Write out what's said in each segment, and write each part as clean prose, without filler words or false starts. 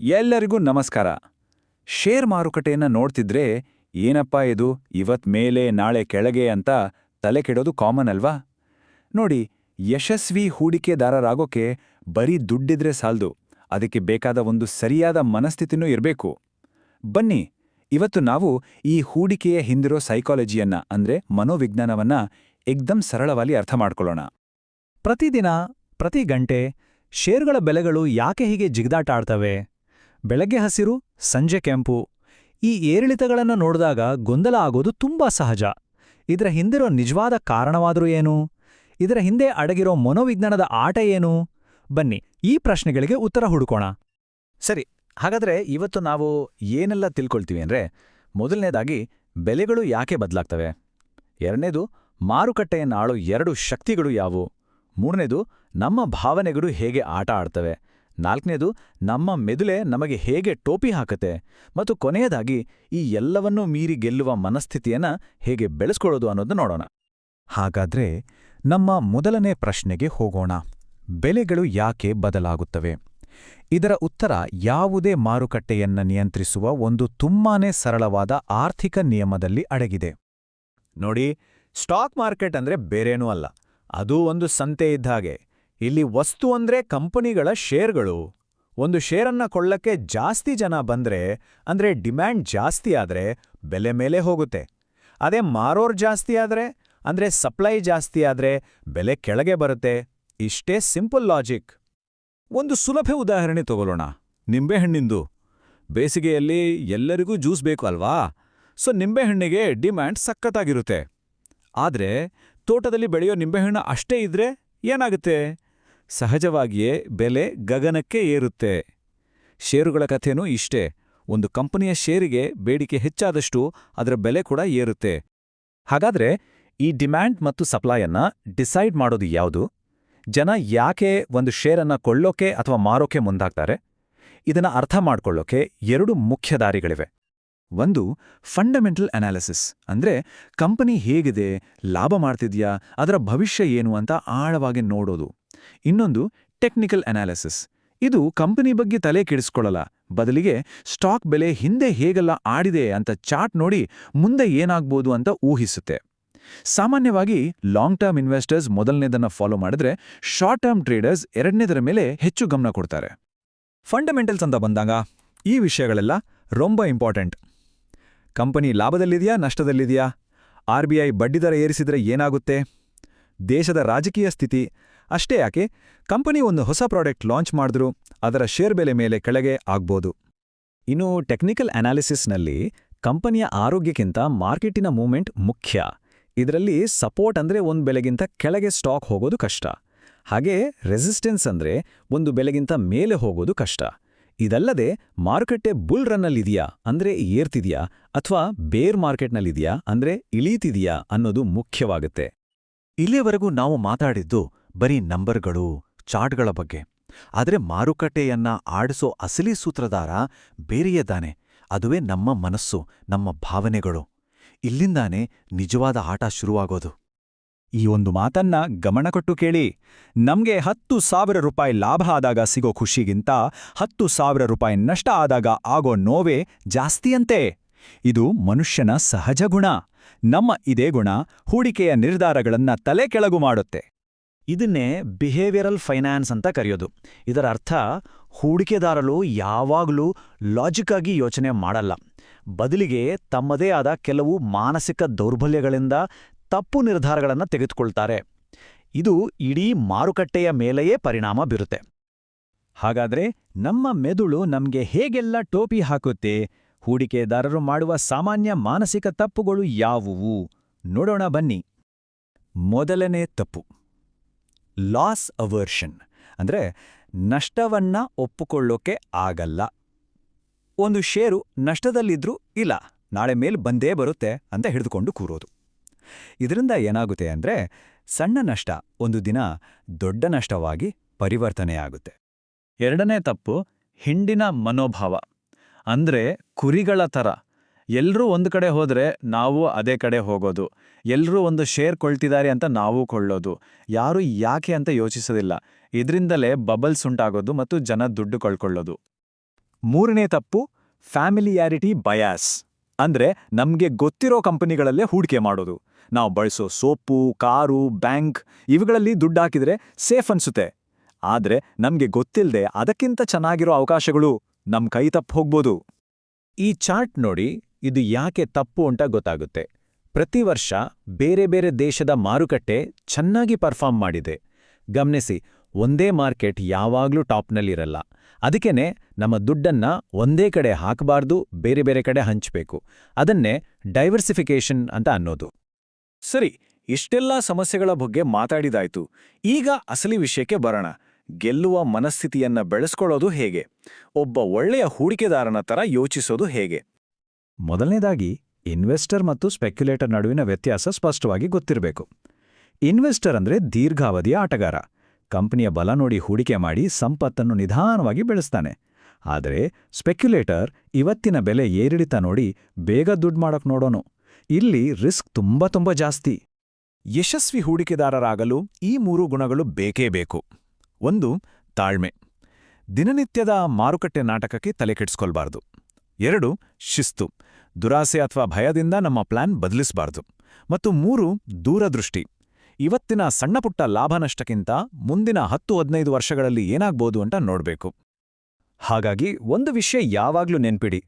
ಎಲ್ಲರಿಗೂ ನಮಸ್ಕಾರ. ಶೇರ್ ಮಾರುಕಟ್ಟೆಯನ್ನ ನೋಡ್ತಿದ್ರೆ ಏನಪ್ಪಾ ಇದು ಇವತ್ ಮೇಲೆ ನಾಳೆ ಕೆಳಗೆ ಅಂತ ತಲೆ ಕೆಡೋದು ಕಾಮನ್ ಅಲ್ವಾ? ನೋಡಿ, ಯಶಸ್ವಿ ಹೂಡಿಕೆದಾರರಾಗೋಕೆ ಬರೀ ದುಡ್ಡಿದ್ರೆ ಸಾಲ್ದು, ಅದಕ್ಕೆ ಬೇಕಾದ ಒಂದು ಸರಿಯಾದ ಮನಸ್ಥಿತಿನೂ ಇರಬೇಕು. ಬನ್ನಿ, ಇವತ್ತು ನಾವು ಈ ಹೂಡಿಕೆಯ ಹಿಂದಿರೋ ಸೈಕಾಲಜಿಯನ್ನ ಅಂದ್ರೆ ಮನೋವಿಜ್ಞಾನವನ್ನ ಏಕ್ದಮ್ ಸರಳವಾಗಿ ಅರ್ಥ ಮಾಡ್ಕೊಳ್ಳೋಣ. ಪ್ರತಿದಿನ ಪ್ರತಿ ಗಂಟೆ ಷೇರುಗಳ ಬೆಲೆಗಳು ಯಾಕೆ ಹೀಗೆ ಜಿಗಿದಾಟ ಆಡ್ತವೆ? ಬೆಳಗ್ಗೆ ಹಸಿರು, ಸಂಜೆ ಕೆಂಪು. ಈ ಏರಿಳಿತಗಳನ್ನು ನೋಡಿದಾಗ ಗೊಂದಲ ಆಗೋದು ತುಂಬಾ ಸಹಜ. ಇದರ ಹಿಂದಿರೋ ನಿಜವಾದ ಕಾರಣವಾದರೂ ಏನು? ಇದರ ಹಿಂದೆ ಅಡಗಿರೋ ಮನೋವಿಜ್ಞಾನದ ಆಟ ಏನು? ಬನ್ನಿ, ಈ ಪ್ರಶ್ನೆಗಳಿಗೆ ಉತ್ತರ ಹುಡುಕೋಣ. ಸರಿ, ಹಾಗಾದ್ರೆ ಇವತ್ತು ನಾವು ಏನೆಲ್ಲ ತಿಳ್ಕೊಳ್ತೀವಿ ಅಂದ್ರೆ, ಮೊದಲನೇದಾಗಿ ಬೆಲೆಗಳು ಯಾಕೆ ಬದಲಾಗ್ತವೆ, ಎರಡನೇದು ಮಾರುಕಟ್ಟೆಯನ್ನು ಆಳೋ ಎರಡು ಶಕ್ತಿಗಳು ಯಾವುವು, ಮೂರನೇದು ನಮ್ಮ ಭಾವನೆಗಳು ಹೇಗೆ ಆಟ ಆಡ್ತವೆ, ನಾಲ್ಕನೇದು ನಮ್ಮ ಮೆದುಳೆ ನಮಗೆ ಹೇಗೆ ಟೋಪಿ ಹಾಕತ್ತೆ, ಮತ್ತು ಕೊನೆಯದಾಗಿ ಈ ಎಲ್ಲವನ್ನೂ ಮೀರಿ ಗೆಲ್ಲುವ ಮನಸ್ಥಿತಿಯನ್ನ ಹೇಗೆ ಬೆಳೆಸ್ಕೊಳ್ಳೋದು ಅನ್ನೋದು ನೋಡೋಣ. ಹಾಗಾದ್ರೆ ನಮ್ಮ ಮೊದಲನೇ ಪ್ರಶ್ನೆಗೆ ಹೋಗೋಣ. ಬೆಲೆಗಳು ಯಾಕೆ ಬದಲಾಗುತ್ತವೆ? ಇದರ ಉತ್ತರ ಯಾವುದೇ ಮಾರುಕಟ್ಟೆಯನ್ನ ನಿಯಂತ್ರಿಸುವ ಒಂದು ತುಂಬಾನೇ ಸರಳವಾದ ಆರ್ಥಿಕ ನಿಯಮದಲ್ಲಿ ಅಡಗಿದೆ. ನೋಡಿ, ಸ್ಟಾಕ್ ಮಾರ್ಕೆಟ್ ಅಂದ್ರೆ ಬೇರೇನೂ ಅಲ್ಲ, ಅದು ಒಂದು ಸಂತೆ ಇದ್ದ ಹಾಗೆ. ಇಲ್ಲಿ ವಸ್ತು ಅಂದ್ರೆ ಕಂಪನಿಗಳ ಶೇರ್ಗಳು. ಒಂದು ಶೇರನ್ನ ಕೊಳ್ಳಕ್ಕೆ ಜಾಸ್ತಿ ಜನ ಬಂದ್ರೆ, ಅಂದ್ರೆ ಡಿಮ್ಯಾಂಡ್ ಜಾಸ್ತಿ ಆದ್ರೆ ಬೆಲೆ ಮೇಲೆ ಹೋಗುತ್ತೆ. ಅದೇ ಮಾರೋರ್ ಜಾಸ್ತಿ ಆದ್ರೆ, ಅಂದ್ರೆ ಸಪ್ಲೈ ಜಾಸ್ತಿ ಆದ್ರೆ ಬೆಲೆ ಕೆಳಗೆ ಬರುತ್ತೆ. ಇಷ್ಟೇ ಸಿಂಪಲ್ ಲಾಜಿಕ್. ಒಂದು ಸುಲಭ ಉದಾಹರಣೆ ತಗೊಳ್ಳೋಣ, ನಿಂಬೆಹಣ್ಣಿಂದು. ಬೇಸಿಗೆಯಲ್ಲಿ ಎಲ್ಲರಿಗೂ ಜ್ಯೂಸ್ ಬೇಕು ಅಲ್ವಾ? ಸೊ ನಿಂಬೆಹಣ್ಣಿಗೆ ಡಿಮ್ಯಾಂಡ್ ಸಖತ್ತಾಗಿರುತ್ತೆ. ಆದ್ರೆ ತೋಟದಲ್ಲಿ ಬೆಳೆಯೋ ನಿಂಬೆಹಣ್ಣು ಅಷ್ಟೇ ಇದ್ರೆ ಏನಾಗುತ್ತೆ? ಸಹಜವಾಗಿಯೇ ಬೆಲೆ ಗಗನಕ್ಕೆ ಏರುತ್ತೆ. ಷೇರುಗಳ ಕಥೆನೂ ಇಷ್ಟೇ. ಒಂದು ಕಂಪನಿಯ ಷೇರಿಗೆ ಬೇಡಿಕೆ ಹೆಚ್ಚಾದಷ್ಟು ಅದರ ಬೆಲೆ ಕೂಡ ಏರುತ್ತೆ. ಹಾಗಾದ್ರೆ ಈ ಡಿಮ್ಯಾಂಡ್ ಮತ್ತು ಸಪ್ಲೈಯನ್ನ ಡಿಸೈಡ್ ಮಾಡೋದು ಯಾವುದು? ಜನ ಯಾಕೆ ಒಂದು ಶೇರನ್ನ ಕೊಳ್ಳೋಕೆ ಅಥವಾ ಮಾರೋಕೆ ಮುಂದಾಗ್ತಾರೆ? ಇದನ್ನ ಅರ್ಥ ಮಾಡ್ಕೊಳ್ಳೋಕೆ ಎರಡು ಮುಖ್ಯ ದಾರಿಗಳಿವೆ. ಒಂದು ಫಂಡಮೆಂಟಲ್ ಅನಾಲಿಸಿಸ್, ಅಂದ್ರೆ ಕಂಪನಿ ಹೇಗಿದೆ, ಲಾಭ ಮಾಡ್ತಿದ್ಯಾ, ಅದರ ಭವಿಷ್ಯ ಏನು ಅಂತ ಆಳವಾಗಿ ನೋಡೋದು. ಇನ್ನೊಂದು ಟೆಕ್ನಿಕಲ್ ಅನಾಲಿಸಿಸ್. ಇದು ಕಂಪನಿ ಬಗ್ಗೆ ತಲೆ ಕೆಡಿಸ್ಕೊಳ್ಳಲ್ಲ, ಬದಲಿಗೆ ಸ್ಟಾಕ್ ಬೆಲೆ ಹಿಂದೆ ಹೇಗೆಲ್ಲ ಆಡಿದೆ ಅಂತ ಚಾರ್ಟ್ ನೋಡಿ ಮುಂದೆ ಏನಾಗ್ಬೋದು ಅಂತ ಊಹಿಸುತ್ತೆ. ಸಾಮಾನ್ಯವಾಗಿ ಲಾಂಗ್ ಟರ್ಮ್ ಇನ್ವೆಸ್ಟರ್ಸ್ ಮೊದಲನೇದನ್ನ ಫಾಲೋ ಮಾಡಿದ್ರೆ, ಶಾರ್ಟ್ ಟರ್ಮ್ ಟ್ರೇಡರ್ಸ್ ಎರಡನೇದರ ಮೇಲೆ ಹೆಚ್ಚು ಗಮನ ಕೊಡ್ತಾರೆ. ಫಂಡಮೆಂಟಲ್ಸ್ ಅಂತ ಬಂದಾಗ ಈ ವಿಷಯಗಳೆಲ್ಲ ರೊಂಬ ಇಂಪಾರ್ಟೆಂಟ್. ಕಂಪನಿ ಲಾಭದಲ್ಲಿದೆಯಾ, ನಷ್ಟದಲ್ಲಿದೆಯಾ? RBI ಬಡ್ಡಿದರ ಏರಿಸಿದ್ರೆ ಏನಾಗುತ್ತೆ? ದೇಶದ ರಾಜಕೀಯ ಸ್ಥಿತಿ ಅಷ್ಟೇ ಯಾಕೆ, ಕಂಪನಿ ಒಂದು ಹೊಸ ಪ್ರಾಡಕ್ಟ್ ಲಾಂಚ್ ಮಾಡಿದ್ರೂ ಅದರ ಶೇರ್ ಬೆಲೆ ಮೇಲೆ ಕೆಳಗೆ ಆಗ್ಬೋದು. ಇನ್ನು ಟೆಕ್ನಿಕಲ್ ಅನಾಲಿಸಿಸ್ನಲ್ಲಿ ಕಂಪನಿಯ ಆರೋಗ್ಯಕ್ಕಿಂತ ಮಾರ್ಕೆಟಿನ ಮೂವ್ಮೆಂಟ್ ಮುಖ್ಯ. ಇದರಲ್ಲಿ ಸಪೋರ್ಟ್ ಅಂದ್ರೆ ಒಂದು ಬೆಲೆಗಿಂತ ಕೆಳಗೆ ಸ್ಟಾಕ್ ಹೋಗೋದು ಕಷ್ಟ, ಹಾಗೆ ರೆಸಿಸ್ಟೆನ್ಸ್ ಅಂದ್ರೆ ಒಂದು ಬೆಲೆಗಿಂತ ಮೇಲೆ ಹೋಗೋದು ಕಷ್ಟ. ಇದಲ್ಲದೆ ಮಾರುಕಟ್ಟೆ ಬುಲ್ ರನ್ನಲ್ಲಿದೆಯಾ ಅಂದ್ರೆ ಏರ್ತಿದೆಯಾ, ಅಥವಾ ಬೇರ್ ಮಾರ್ಕೆಟ್ನಲ್ಲಿದೆಯಾ ಅಂದ್ರೆ ಇಳೀತಿದೆಯಾ ಅನ್ನೋದು ಮುಖ್ಯವಾಗುತ್ತೆ. ಇಲ್ಲಿಯವರೆಗೂ ನಾವು ಮಾತಾಡಿದ್ದು ಬರೀ ನಂಬರ್ಗಳು, ಚಾರ್ಟ್ಗಳ ಬಗ್ಗೆ. ಆದ್ರೆ ಮಾರುಕಟ್ಟೆಯನ್ನ ಆಡಿಸೋ ಅಸಲಿ ಸೂತ್ರಧಾರ ಬೇರೆಯದಾನೆ. ಅದುವೇ ನಮ್ಮ ಮನಸ್ಸು, ನಮ್ಮ ಭಾವನೆಗಳು. ಇಲ್ಲಿಂದಾನೇ ನಿಜವಾದ ಆಟ ಶುರುವಾಗೋದು. ಈ ಒಂದು ಮಾತನ್ನ ಗಮನಕೊಟ್ಟು ಕೇಳಿ. ನಮ್ಗೆ 10,000 ರೂಪಾಯಿ ಲಾಭ ಆದಾಗ ಸಿಗೋ ಖುಷಿಗಿಂತ 10,000 ರೂಪಾಯಿ ನಷ್ಟ ಆದಾಗ ಆಗೋ ನೋವೇ ಜಾಸ್ತಿಯಂತೆ. ಇದು ಮನುಷ್ಯನ ಸಹಜ ಗುಣ. ನಮ್ಮ ಇದೇ ಗುಣ ಹೂಡಿಕೆಯ ನಿರ್ಧಾರಗಳನ್ನ ತಲೆ ಕೆಳಗು ಮಾಡುತ್ತೆ. ಇದನ್ನೇ ಬಿಹೇವಿಯರಲ್ ಫೈನಾನ್ಸ್ ಅಂತ ಕರೆಯೋದು. ಇದರ ಅರ್ಥ, ಹೂಡಿಕೆದಾರರು ಯಾವಾಗಲೂ ಲಾಜಿಕ್ ಆಗಿ ಯೋಚನೆ ಮಾಡಲ್ಲ, ಬದಲಿಗೆ ತಮ್ಮದೇ ಆದ ಕೆಲವು ಮಾನಸಿಕ ದೌರ್ಬಲ್ಯಗಳಿಂದ ತಪ್ಪು ನಿರ್ಧಾರಗಳನ್ನು ತೆಗೆದುಕೊಳ್ತಾರೆ. ಇದು ಇಡೀ ಮಾರುಕಟ್ಟೆಯ ಮೇಲೆಯೇ ಪರಿಣಾಮ ಬೀರುತ್ತೆ. ಹಾಗಾದ್ರೆ ನಮ್ಮ ಮೆದುಳು ನಮ್ಗೆ ಹೇಗೆಲ್ಲ ಟೋಪಿ ಹಾಕುತ್ತೆ? ಹೂಡಿಕೆದಾರರು ಮಾಡುವ ಸಾಮಾನ್ಯ ಮಾನಸಿಕ ತಪ್ಪುಗಳು ಯಾವುವು? ನೋಡೋಣ ಬನ್ನಿ. ಮೊದಲನೇ ತಪ್ಪು, ಲಾಸ್ ಅವರ್ಷನ್, ಅಂದ್ರೆ ನಷ್ಟವನ್ನ ಒಪ್ಪುಕೊಳ್ಳೋಕೆ ಆಗಲ್ಲ. ಒಂದು ಷೇರು ನಷ್ಟದಲ್ಲಿದ್ರೂ ಇಲ್ಲ, ನಾಳೆ ಮೇಲ್ ಬಂದೇ ಬರುತ್ತೆ ಅಂತ ಹಿಡಿದುಕೊಂಡು ಕೂರೋದು. ಇದರಿಂದ ಏನಾಗುತ್ತೆ ಅಂದ್ರೆ, ಸಣ್ಣ ನಷ್ಟ ಒಂದು ದಿನ ದೊಡ್ಡ ನಷ್ಟವಾಗಿ ಪರಿವರ್ತನೆಯಾಗುತ್ತೆ. ಎರಡನೇ ತಪ್ಪು, ಹಿಂಡಿನ ಮನೋಭಾವ. ಅಂದ್ರೆ ಕುರಿಗಳ ಥರ ಎಲ್ರೂ ಒಂದು ಕಡೆ ಹೋದ್ರೆ ನಾವು ಅದೇ ಕಡೆ ಹೋಗೋದು, ಎಲ್ರೂ ಒಂದು ಶೇರ್ ಕೊಳ್ತಿದ್ದಾರೆ ಅಂತ ನಾವು ಕೊಳ್ಳೋದು, ಯಾರೂ ಯಾಕೆ ಅಂತ ಯೋಚಿಸೋದಿಲ್ಲ. ಇದರಿಂದಲೇ ಬಬಲ್ಸ್ ಉಂಟಾಗೋದು ಮತ್ತು ಜನ ದುಡ್ಡು ಕಳ್ಕೊಳ್ಳೋದು. ಮೂರನೇ ತಪ್ಪು ಫ್ಯಾಮಿಲಿಯಾರಿಟಿ ಬಯಾಸ್. ಅಂದ್ರೆ ನಮ್ಗೆ ಗೊತ್ತಿರೋ ಕಂಪನಿಗಳಲ್ಲೇ ಹೂಡಿಕೆ ಮಾಡೋದು. ನಾವು ಬಳಸೋ ಸೋಪು, ಕಾರು, ಬ್ಯಾಂಕ್ ಇವುಗಳಲ್ಲಿ ದುಡ್ಡು ಹಾಕಿದ್ರೆ ಸೇಫ್ ಅನ್ಸುತ್ತೆ. ಆದ್ರೆ ನಮ್ಗೆ ಗೊತ್ತಿಲ್ಲದೆ ಅದಕ್ಕಿಂತ ಚೆನ್ನಾಗಿರೋ ಅವಕಾಶಗಳು ನಮ್ ಕೈ ತಪ್ಪು ಹೋಗ್ಬೋದು. ಈ ಚಾರ್ಟ್ ನೋಡಿ, ಇದು ಯಾಕೆ ತಪ್ಪು ಅಂತ ಗೊತ್ತಾಗುತ್ತೆ. ಪ್ರತಿ ವರ್ಷ ಬೇರೆ ಬೇರೆ ದೇಶದ ಮಾರುಕಟ್ಟೆ ಚೆನ್ನಾಗಿ ಪರ್ಫಾರ್ಮ್ ಮಾಡಿದೆ. ಗಮನಿಸಿ, ಒಂದೇ ಮಾರ್ಕೆಟ್ ಯಾವಾಗ್ಲೂ ಟಾಪ್ನಲ್ಲಿರಲ್ಲ. ಅದಕ್ಕೇನೆ ನಮ್ಮ ದುಡ್ಡನ್ನ ಒಂದೇ ಕಡೆ ಹಾಕಬಾರ್ದು, ಬೇರೆ ಬೇರೆ ಕಡೆ ಹಂಚಬೇಕು. ಅದನ್ನೇ ಡೈವರ್ಸಿಫಿಕೇಶನ್ ಅಂತ ಅನ್ನೋದು. ಸರಿ, ಇಷ್ಟೆಲ್ಲಾ ಸಮಸ್ಯೆಗಳ ಬಗ್ಗೆ ಮಾತಾಡಿದಾಯ್ತು. ಈಗ ಅಸಲಿ ವಿಷಯಕ್ಕೆ ಬರೋಣ. ಗೆಲ್ಲುವ ಮನಸ್ಥಿತಿಯನ್ನ ಬೆಳೆಸ್ಕೊಳ್ಳೋದು ಹೇಗೆ? ಒಬ್ಬ ಒಳ್ಳೆಯ ಹೂಡಿಕೆದಾರನ ತರ ಯೋಚಿಸೋದು ಹೇಗೆ? ಮೊದಲನೇದಾಗಿ ಇನ್ವೆಸ್ಟರ್ ಮತ್ತು ಸ್ಪೆಕ್ಯುಲೇಟರ್ ನಡುವಿನ ವ್ಯತ್ಯಾಸ ಸ್ಪಷ್ಟವಾಗಿ ಗೊತ್ತಿರಬೇಕು. ಇನ್ವೆಸ್ಟರ್ ಅಂದ್ರೆ ದೀರ್ಘಾವಧಿಯ ಆಟಗಾರ. ಕಂಪನಿಯ ಬಲ ನೋಡಿ ಹೂಡಿಕೆ ಮಾಡಿ ಸಂಪತ್ತನ್ನು ನಿಧಾನವಾಗಿ ಬೆಳೆಸ್ತಾನೆ. ಆದರೆ ಸ್ಪೆಕ್ಯುಲೇಟರ್ ಇವತ್ತಿನ ಬೆಲೆ ಏರಿಳಿತ ನೋಡಿ ಬೇಗ ದುಡ್ಡು ಮಾಡಕ್ ನೋಡೋನು. ಇಲ್ಲಿ ರಿಸ್ಕ್ ತುಂಬಾ ಜಾಸ್ತಿ. ಯಶಸ್ವಿ ಹೂಡಿಕೆದಾರರಾಗಲು ಈ 3 ಗುಣಗಳು ಬೇಕೇ ಬೇಕು. 1. ತಾಳ್ಮೆ. ದಿನನಿತ್ಯದ ಮಾರುಕಟ್ಟೆ ನಾಟಕಕ್ಕೆ ತಲೆಕೆಡಿಸ್ಕೊಳ್ಬಾರ್ದು. 2. ಶಿಸ್ತು. ದುರಾಸೆ ಅಥವಾ ಭಯದಿಂದ ನಮ್ಮ ಪ್ಲಾನ್ ಬದಲಿಸಬಾರ್ದು. ಮತ್ತು 3. ದೂರದೃಷ್ಟಿ. ಇವತ್ತಿನ ಸಣ್ಣಪುಟ್ಟ ಲಾಭ ನಷ್ಟಕ್ಕಿಂತ ಮುಂದಿನ 10-15 ವರ್ಷಗಳಲ್ಲಿ ಏನಾಗ್ಬೋದು ಅಂತ ನೋಡ್ಬೇಕು. ಹಾಗಾಗಿ ಒಂದು ವಿಷಯ ಯಾವಾಗ್ಲೂ ನೆನ್ಪಿಡಿ,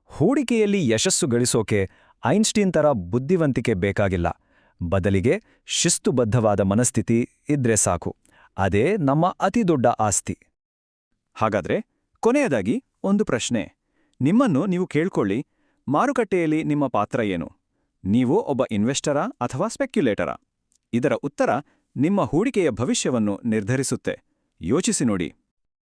ಹೂಡಿಕೆಯಲ್ಲಿ ಯಶಸ್ಸು ಗಳಿಸೋಕೆ ಐನ್ಸ್ಟೀನ್ ತರ ಬುದ್ಧಿವಂತಿಕೆ ಬೇಕಾಗಿಲ್ಲ. ಬದಲಿಗೆ ಶಿಸ್ತುಬದ್ಧವಾದ ಮನಸ್ಥಿತಿ ಇದ್ರೆ ಸಾಕು. ಅದೇ ನಮ್ಮ ಅತಿದೊಡ್ಡ ಆಸ್ತಿ. ಹಾಗಾದ್ರೆ ಕೊನೆಯದಾಗಿ ಒಂದು ಪ್ರಶ್ನೆ. ನಿಮ್ಮನ್ನು ನೀವು ಕೇಳ್ಕೊಳ್ಳಿ, ಮಾರುಕಟ್ಟೆಯಲ್ಲಿ ನಿಮ್ಮ ಪಾತ್ರ ಏನು? ನೀವು ಒಬ್ಬ ಇನ್ವೆಸ್ಟರಾ ಅಥವಾ ಸ್ಪೆಕ್ಯುಲೇಟರಾ? ಇದರ ಉತ್ತರ ನಿಮ್ಮ ಹೂಡಿಕೆಯ ಭವಿಷ್ಯವನ್ನು ನಿರ್ಧರಿಸುತ್ತೆ. ಯೋಚಿಸಿ ನೋಡಿ.